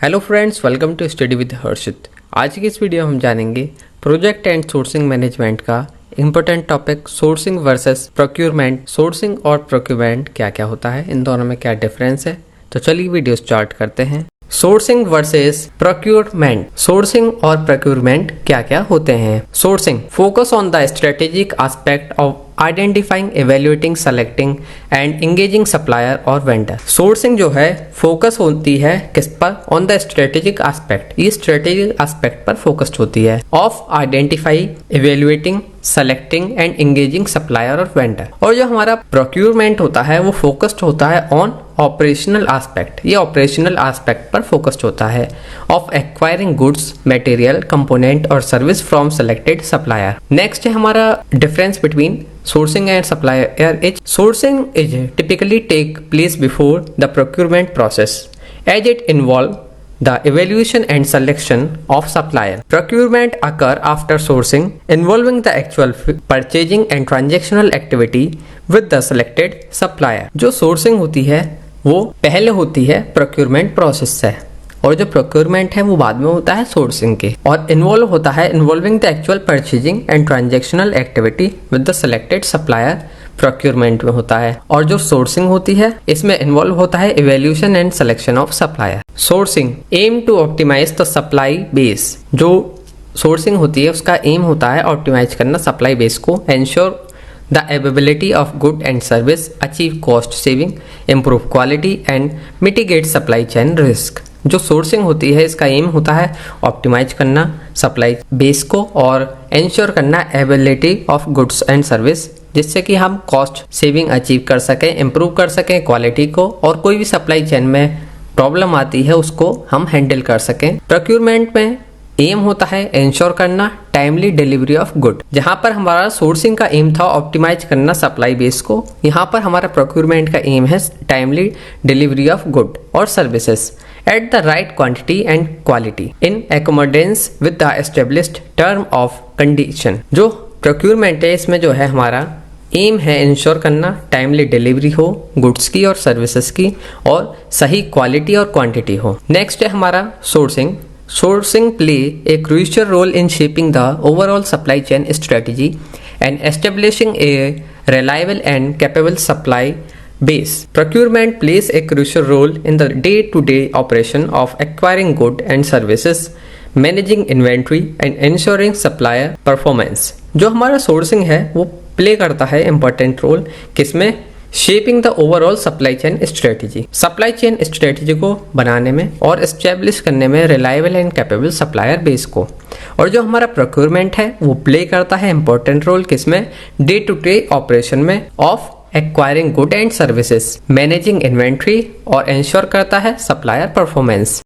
Hello friends, welcome to study with Harshit. आज की इस वीडियो हम जानेंगे प्रोजेक्ट एंड सोर्सिंग मैनेजमेंट का important topic sourcing versus procurement. Sourcing और प्रोक्यूरमेंट क्या क्या होता है, इन दोनों में क्या डिफरेंस है। तो चलिए वीडियो स्टार्ट करते हैं। Sourcing versus procurement. सोर्सिंग और प्रोक्यूरमेंट क्या क्या होते हैं। Sourcing focus on the strategic aspect of identifying, evaluating, selecting and engaging supplier और वेंडर। सोर्सिंग जो है फोकस होती है किस पर, ऑन द स्ट्रेटेजिक एस्पेक्ट। ये स्ट्रेटेजिक एस्पेक्ट पर फोकस्ड होती है of identify, evaluating, selecting and engaging supplier और वेंडर। और जो हमारा प्रोक्यूरमेंट होता है वो फोकस्ड होता है ऑन ऑपरेशनल एस्पेक्ट। ये ऑपरेशनल एस्पेक्ट पर फोकस्ड होता है of acquiring goods, material, component और service from selected supplier. Next है हमारा difference between sourcing and supplier is sourcing is typically take place before the procurement process as it involve the evaluation and selection of supplier. Procurement occur after sourcing, involving the actual purchasing and transactional activity with the selected supplier. जो sourcing होती है वो पहले होती है procurement process से, और जो प्रोक्योरमेंट है वो बाद में होता है सोर्सिंग के, और इन्वॉल्व होता है involving the actual purchasing and transactional activity with the selected supplier. Procurement में होता है। और जो सोर्सिंग होती है इसमें इन्वॉल्व होता है evaluation and selection of supplier. Sourcing aim to optimise the supply base. जो सोर्सिंग होती है उसका एम होता है ऑप्टिमाइज करना सप्लाई बेस को, ensure the availability of good and service, achieve cost saving, improve quality and mitigate supply chain risk। जो sourcing होती है इसका एम होता है ऑप्टिमाइज करना सप्लाई बेस को और इंश्योर करना availability of goods and service, जिससे कि हम कॉस्ट सेविंग अचीव कर सकें, इम्प्रूव कर सकें क्वालिटी को, और कोई भी सप्लाई चेन में प्रॉब्लम आती है उसको हम हैंडल कर सकें। प्रोक्यूरमेंट में एम होता है इंश्योर करना टाइमली डिलीवरी ऑफ गुड। जहां पर हमारा सोर्सिंग का एम था ऑप्टिमाइज करना सप्लाई बेस को, यहाँ पर हमारा प्रोक्यूरमेंट का एम है टाइमली डिलीवरी ऑफ गुड और services at the right quantity and quality in accordance with the established term of condition. जो प्रोक्यूरमेंट है इसमें जो है हमारा एम है इंश्योर करना टाइमली डिलीवरी हो गुड्स की और सर्विसेज की, और सही क्वालिटी और क्वांटिटी हो। नेक्स्ट है हमारा sourcing. Sourcing play a crucial role in shaping the overall supply chain strategy and establishing a reliable and capable supply base. Procurement plays a crucial role in the day-to-day operation of acquiring goods and services, managing inventory and ensuring supplier performance. जो हमारा sourcing है वो play करता है important role किसमें, shaping the overall supply chain strategy. Supply chain strategy को बनाने में और एस्टेब्लिश करने में reliable and capable supplier base को। और जो हमारा प्रोक्योरमेंट है वो प्ले करता है इंपॉर्टेंट रोल किसमें, डे टू डे ऑपरेशन में of acquiring good and services, managing inventory और इंश्योर करता है सप्लायर परफॉर्मेंस।